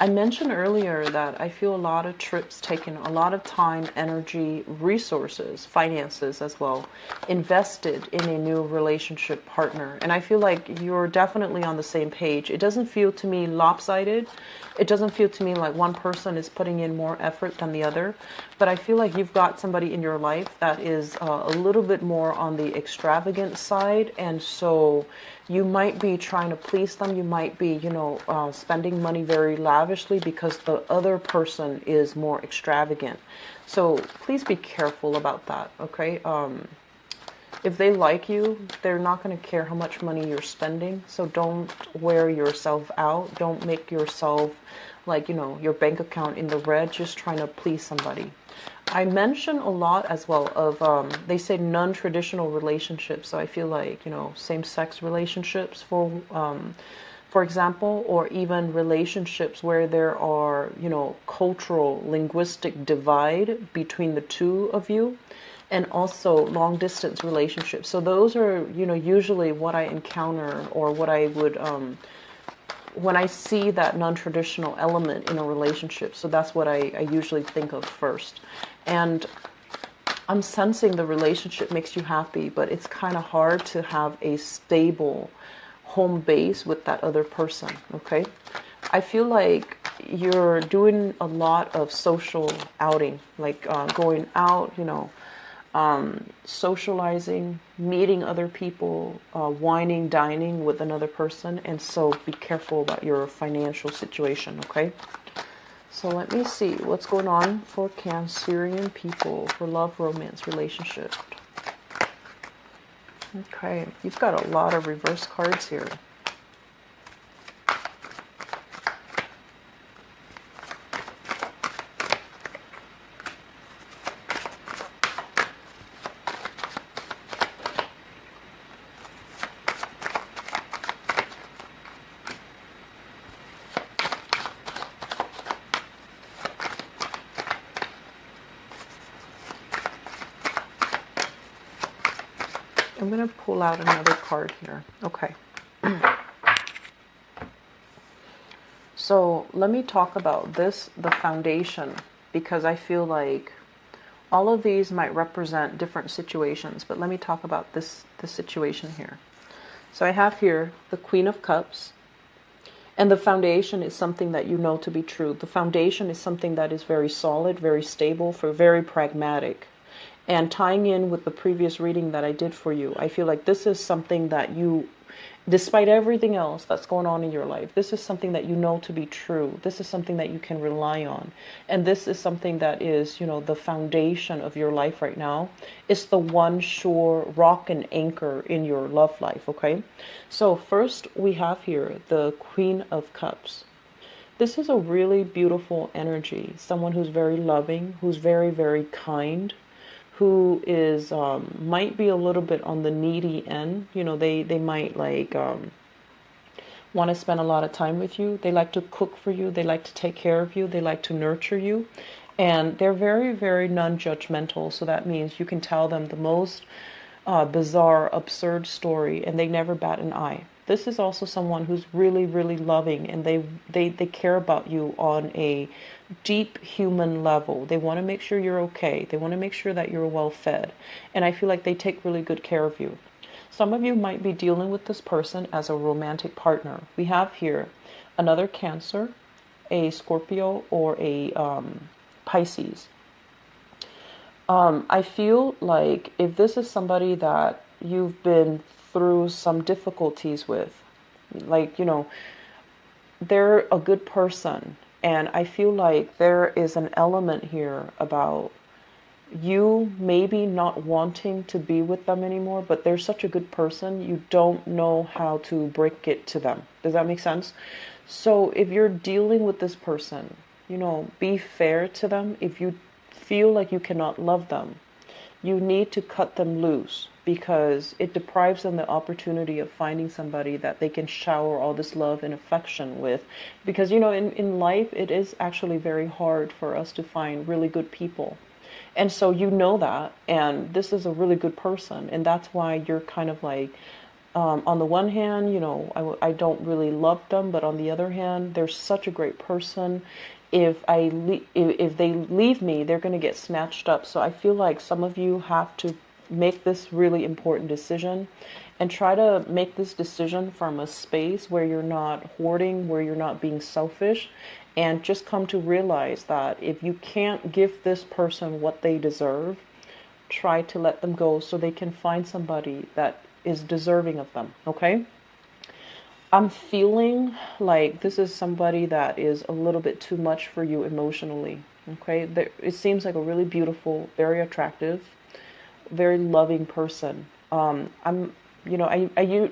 I mentioned earlier that I feel a lot of trips taken, a lot of time, energy, resources, finances as well, invested in a new relationship partner. And I feel like you're definitely on the same page. It doesn't feel to me lopsided. It doesn't feel to me like one person is putting in more effort than the other. But I feel like you've got somebody in your life that is a little bit more on the extravagant side. And so you might be trying to please them. You might be, spending money very lavishly because the other person is more extravagant. So please be careful about that, okay? If they like you, they're not going to care how much money you're spending. So don't wear yourself out. Don't make yourself like, your bank account in the red just trying to please somebody. I mention a lot as well of, they say non-traditional relationships. So I feel like, same-sex relationships for example, or even relationships where there are, cultural, linguistic divide between the two of you, and also long distance relationships. So those are, usually what I encounter, or what I would, when I see that non-traditional element in a relationship. So that's what I usually think of first. And I'm sensing the relationship makes you happy, but it's kind of hard to have a stable home base with that other person, okay? I feel like you're doing a lot of social outing, like going out, socializing, meeting other people, wining, dining with another person. And so be careful about your financial situation, okay? So let me see what's going on for Cancerian people for love, romance, relationship. Okay, you've got a lot of reverse cards here. I'm going to pull out another card here. Okay. So let me talk about this, the foundation, because I feel like all of these might represent different situations, but let me talk about this situation here. So I have here the Queen of Cups, and the foundation is something that you know to be true. The foundation is something that is very solid, very stable, very pragmatic. And tying in with the previous reading that I did for you, I feel like this is something that you, despite everything else that's going on in your life, this is something that you know to be true. This is something that you can rely on. And this is something that is, the foundation of your life right now. It's the one sure rock and anchor in your love life, okay? So first we have here the Queen of Cups. This is a really beautiful energy. Someone who's very loving, who's very, very kind, who is might be a little bit on the needy end. They might like want to spend a lot of time with you. They like to cook for you. They like to take care of you. They like to nurture you. And they're very, very non-judgmental. So that means you can tell them the most bizarre, absurd story, and they never bat an eye. This is also someone who's really, really loving, and they care about you on a deep human level. They want to make sure you're okay. They want to make sure that you're well fed. And I feel like they take really good care of you. Some of you might be dealing with this person as a romantic partner. We have here another Cancer, a Scorpio, or a Pisces. I feel like if this is somebody that you've been through some difficulties with, like, they're a good person. And I feel like there is an element here about you maybe not wanting to be with them anymore, but they're such a good person, you don't know how to break it to them. Does that make sense? So if you're dealing with this person, be fair to them. If you feel like you cannot love them, you need to cut them loose, because it deprives them the opportunity of finding somebody that they can shower all this love and affection with. Because, in life, it is actually very hard for us to find really good people. And so that, and this is a really good person, and that's why you're kind of like On the one hand, I don't really love them, but on the other hand, they're such a great person. If they leave me, they're going to get snatched up. So I feel like some of you have to make this really important decision, and try to make this decision from a space where you're not hoarding, where you're not being selfish, and just come to realize that if you can't give this person what they deserve, try to let them go so they can find somebody that is deserving of them. Okay, I'm feeling like this is somebody that is a little bit too much for you emotionally. Okay, it seems like a really beautiful, very attractive, very loving person. I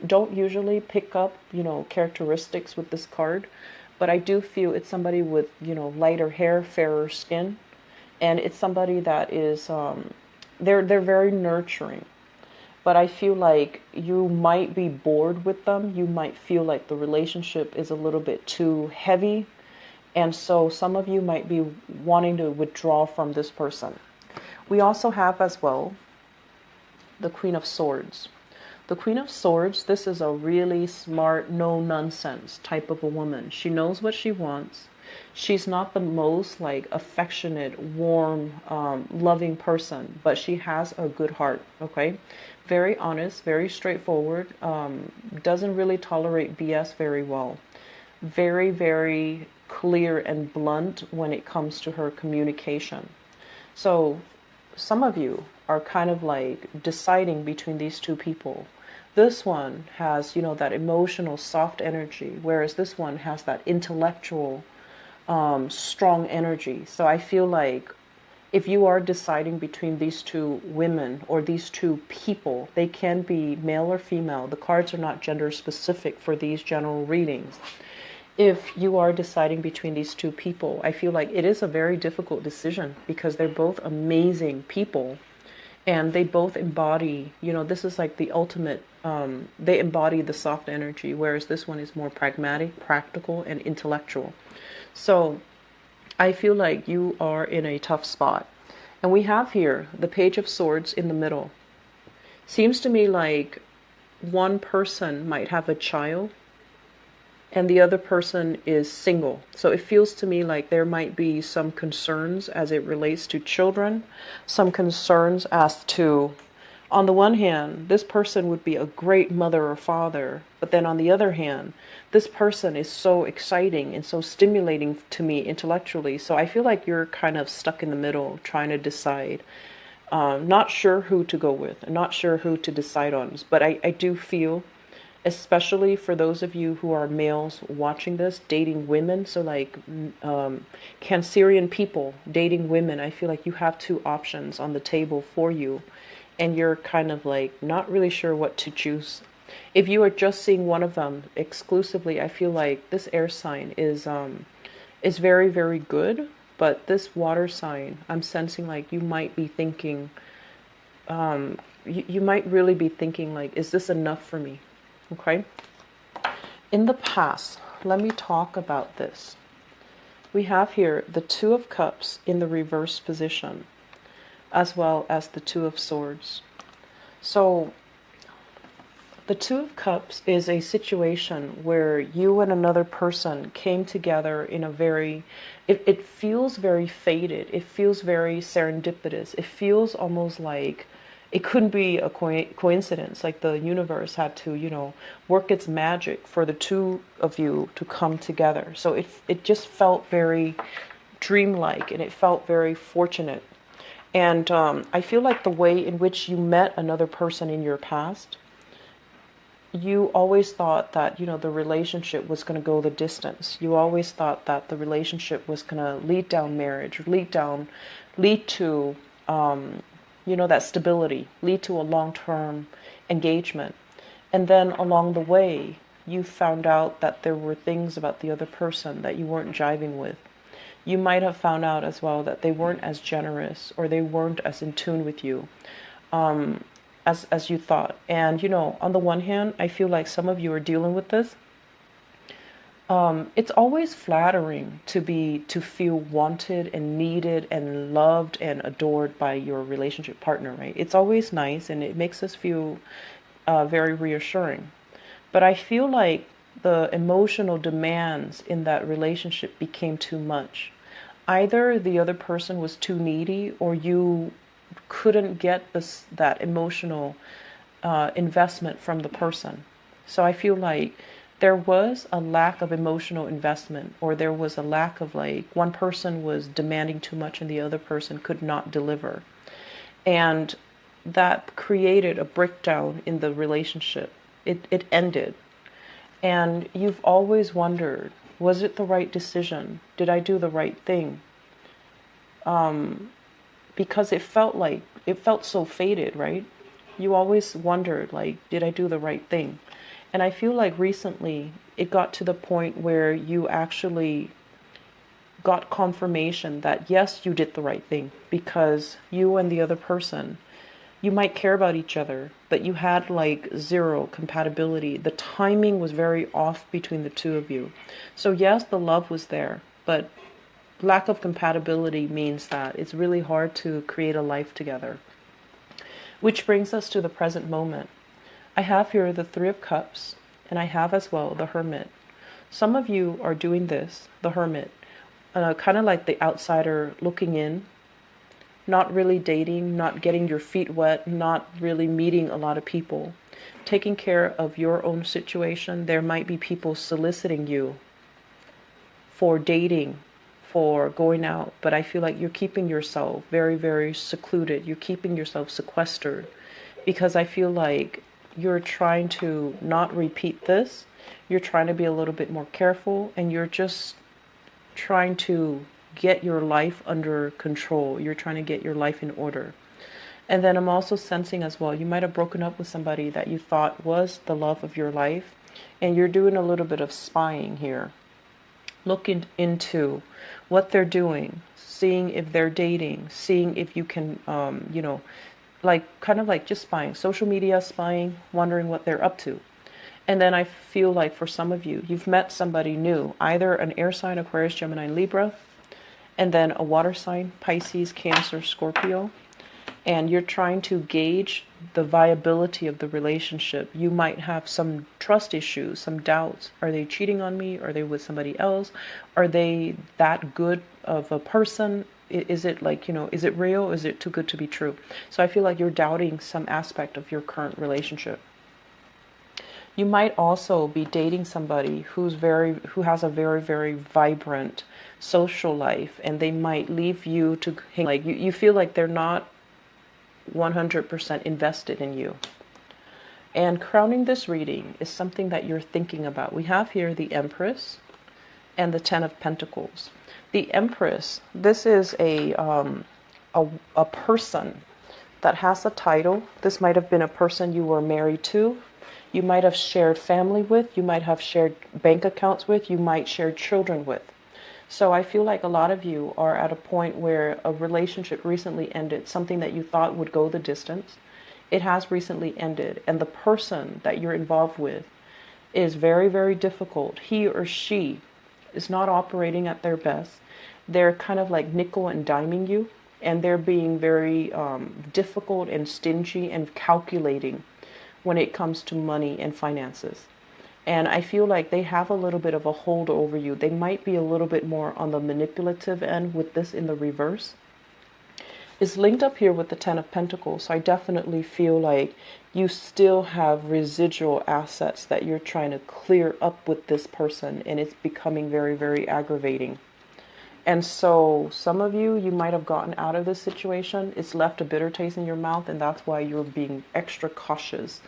don't usually pick up, characteristics with this card, but I do feel it's somebody with, lighter hair, fairer skin, and it's somebody that is, they're very nurturing. But I feel like you might be bored with them. You might feel like the relationship is a little bit too heavy. And so some of you might be wanting to withdraw from this person. We also have as well the Queen of Swords. The Queen of Swords, this is a really smart, no-nonsense type of a woman. She knows what she wants. She's not the most like affectionate, warm, loving person, but she has a good heart, okay? Very honest, very straightforward, doesn't really tolerate BS very well. Very, very clear and blunt when it comes to her communication. So some of you are kind of like deciding between these two people. This one has, that emotional, soft energy, whereas this one has that intellectual, strong energy. So I feel like if you are deciding between these two women or these two people, they can be male or female. The cards are not gender specific for these general readings. If you are deciding between these two people, I feel like it is a very difficult decision because they're both amazing people and they both embody, this is like the ultimate, they embody the soft energy, whereas this one is more pragmatic, practical, and intellectual. So I feel like you are in a tough spot. And we have here the Page of Swords in the middle. Seems to me like one person might have a child and the other person is single. So it feels to me like there might be some concerns as it relates to children, some concerns as to, on the one hand, this person would be a great mother or father, but then on the other hand, this person is so exciting and so stimulating to me intellectually. So I feel like you're kind of stuck in the middle trying to decide. Not sure who to go with, not sure who to decide on. But I do feel, especially for those of you who are males watching this, dating women, so like Cancerian people dating women, I feel like you have two options on the table for you, and you're kind of like not really sure what to choose. If you are just seeing one of them exclusively, I feel like this air sign is very, very good, but this water sign, I'm sensing like you might be thinking, you might really be thinking like, is this enough for me? Okay. In the past, let me talk about this. We have here the Two of Cups in the reverse position, as well as the Two of Swords. So the Two of Cups is a situation where you and another person came together in a very, it feels very fated. It feels very serendipitous. It feels almost like it couldn't be a coincidence, like the universe had to, work its magic for the two of you to come together. So it just felt very dreamlike and it felt very fortunate. And I feel like the way in which you met another person in your past, you always thought that, the relationship was going to go the distance. You always thought that the relationship was going to lead down marriage, lead to, that stability, lead to a long-term engagement. And then along the way, you found out that there were things about the other person that you weren't jiving with. You might have found out as well that they weren't as generous or they weren't as in tune with you as you thought. And, on the one hand, I feel like some of you are dealing with this. It's always flattering to feel wanted and needed and loved and adored by your relationship partner, right? It's always nice and it makes us feel very reassuring. But I feel like the emotional demands in that relationship became too much. Either the other person was too needy, or you couldn't get that emotional investment from the person. So I feel like there was a lack of emotional investment, or there was a lack of, like, one person was demanding too much and the other person could not deliver. And that created a breakdown in the relationship. It ended. And you've always wondered, was it the right decision? Did I do the right thing? Because it felt so fated, right? You always wondered, like, did I do the right thing? And I feel like recently it got to the point where you actually got confirmation that yes, you did the right thing, because you and the other person, you might care about each other, but you had like zero compatibility. The timing was very off between the two of you. So yes, the love was there, but lack of compatibility means that it's really hard to create a life together. Which brings us to the present moment. I have here the Three of Cups, and I have as well the Hermit. Some of you are doing this, the Hermit, kind of like the outsider looking in, not really dating, not getting your feet wet, not really meeting a lot of people, taking care of your own situation. There might be people soliciting you for dating, for going out, but I feel like you're keeping yourself very, very secluded. You're keeping yourself sequestered, because I feel like you're trying to not repeat this. You're trying to be a little bit more careful, and you're just trying to get your life under control. You're trying to get your life in order. And then I'm also sensing as well, you might have broken up with somebody that you thought was the love of your life, and you're doing a little bit of spying here. Looking into what they're doing, seeing if they're dating, seeing if you can, like kind of like just spying, social media spying, wondering what they're up to. And then I feel like for some of you, you've met somebody new, either an air sign, Aquarius, Gemini, Libra, and then a water sign, Pisces, Cancer, Scorpio. And you're trying to gauge the viability of the relationship. You might have some trust issues, some doubts. Are they cheating on me? Are they with somebody else? Are they that good of a person? Is it like, is it real? Is it too good to be true? So I feel like you're doubting some aspect of your current relationship. You might also be dating somebody who has a very, very vibrant social life, and they might leave you to hang, like you feel like they're not 100% invested in you. And crowning this reading is something that you're thinking about. We have here the Empress and the Ten of Pentacles. The Empress, this is a person that has a title. This might have been a person you were married to. You might have shared family with. You might have shared bank accounts with. You might share children with. So I feel like a lot of you are at a point where a relationship recently ended, something that you thought would go the distance. It has recently ended, and the person that you're involved with is very, very difficult. He or she is not operating at their best. They're kind of like nickel and diming you, and they're being very difficult and stingy and calculating when it comes to money and finances. And I feel like they have a little bit of a hold over you. They might be a little bit more on the manipulative end with this in the reverse. It's linked up here with the Ten of Pentacles. So I definitely feel like you still have residual assets that you're trying to clear up with this person. And it's becoming very, very aggravating. And so some of you might have gotten out of this situation. It's left a bitter taste in your mouth. And that's why you're being extra cautious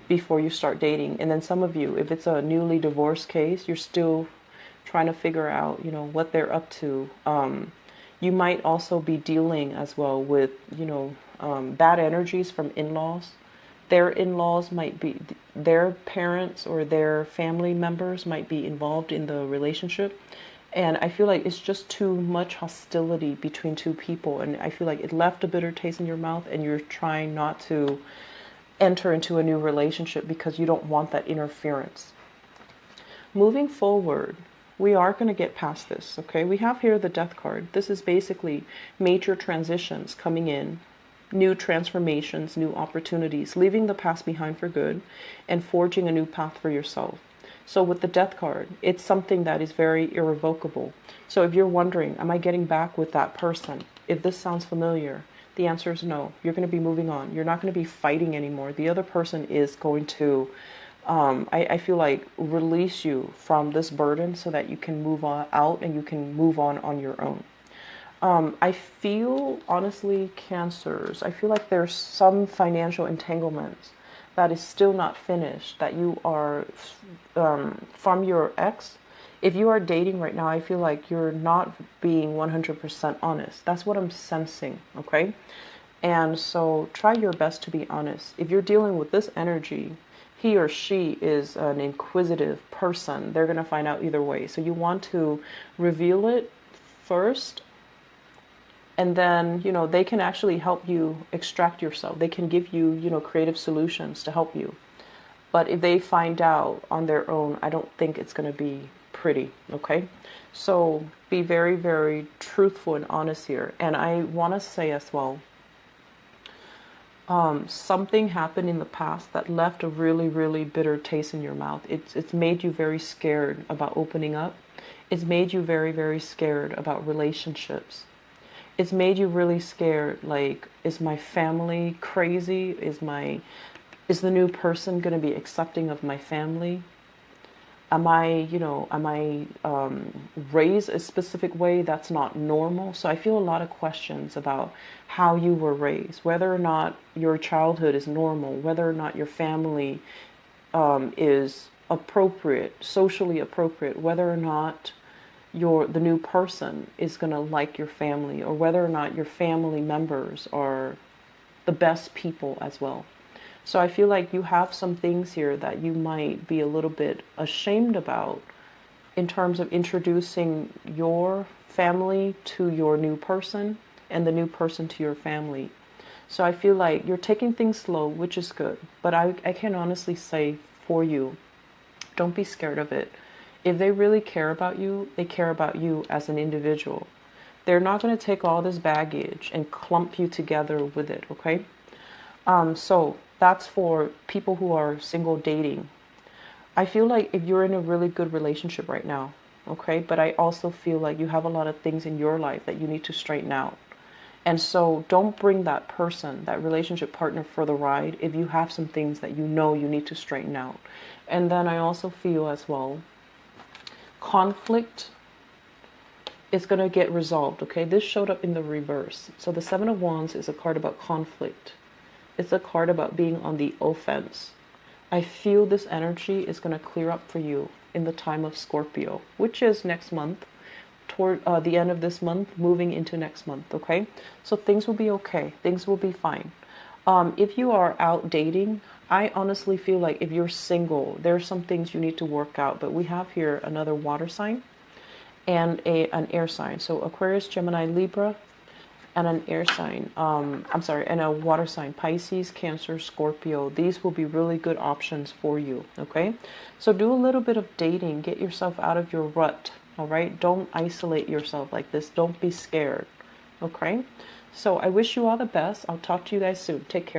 before you start dating. And then some of you, if it's a newly divorced case, you're still trying to figure out, what they're up to. You might also be dealing as well with, bad energies from in-laws. Their in-laws might be, their parents or their family members might be involved in the relationship. And I feel like it's just too much hostility between two people. And I feel like it left a bitter taste in your mouth, and you're trying not to enter into a new relationship because you don't want that interference. Moving forward, we are going to get past this, okay? We have here the Death card. This is basically major transitions coming in, new transformations, new opportunities, leaving the past behind for good and forging a new path for yourself. So with the Death card, it's something that is very irrevocable. So if you're wondering, am I getting back with that person? If this sounds familiar, the answer is no. You're going to be moving on. You're not going to be fighting anymore. The other person is going to, I feel like, release you from this burden so that you can move on out and you can move on your own. I feel, honestly, Cancers, I feel like there's some financial entanglements that is still not finished, that you are, from your ex. If you are dating right now, I feel like you're not being 100% honest. That's what I'm sensing, okay? And so try your best to be honest. If you're dealing with this energy, he or she is an inquisitive person. They're going to find out either way. So you want to reveal it first. And then, they can actually help you extract yourself. They can give you, creative solutions to help you. But if they find out on their own, I don't think it's going to be pretty, okay? So be very, very truthful and honest here. And I want to say as well, something happened in the past that left a really, really bitter taste in your mouth. It's made you very scared about opening up. It's made you very, very scared about relationships. It's made you really scared, like, is my family crazy? Is the new person going to be accepting of my family? Am I raised a specific way that's not normal? So I feel a lot of questions about how you were raised, whether or not your childhood is normal, whether or not your family is appropriate, socially appropriate, whether or not the new person is going to like your family, or whether or not your family members are the best people as well. So I feel like you have some things here that you might be a little bit ashamed about in terms of introducing your family to your new person and the new person to your family. So I feel like you're taking things slow, which is good. But I can honestly say for you, don't be scared of it. If they really care about you, they care about you as an individual. They're not going to take all this baggage and clump you together with it, okay? So that's for people who are single dating. I feel like if you're in a really good relationship right now, okay? But I also feel like you have a lot of things in your life that you need to straighten out. And so don't bring that person, that relationship partner, for the ride if you have some things that you need to straighten out. And then I also feel as well, conflict is going to get resolved, okay? This showed up in the reverse. So the Seven of Wands is a card about conflict. It's a card about being on the offense. I feel this energy is going to clear up for you in the time of Scorpio, which is next month, toward the end of this month, moving into next month, okay? So things will be okay. Things will be fine. If you are out dating, I honestly feel like if you're single, there are some things you need to work out. But we have here another water sign and an air sign. So Aquarius, Gemini, Libra, and an air sign. And a water sign, Pisces, Cancer, Scorpio. These will be really good options for you, okay? So do a little bit of dating. Get yourself out of your rut, all right? Don't isolate yourself like this. Don't be scared, okay? So I wish you all the best. I'll talk to you guys soon. Take care.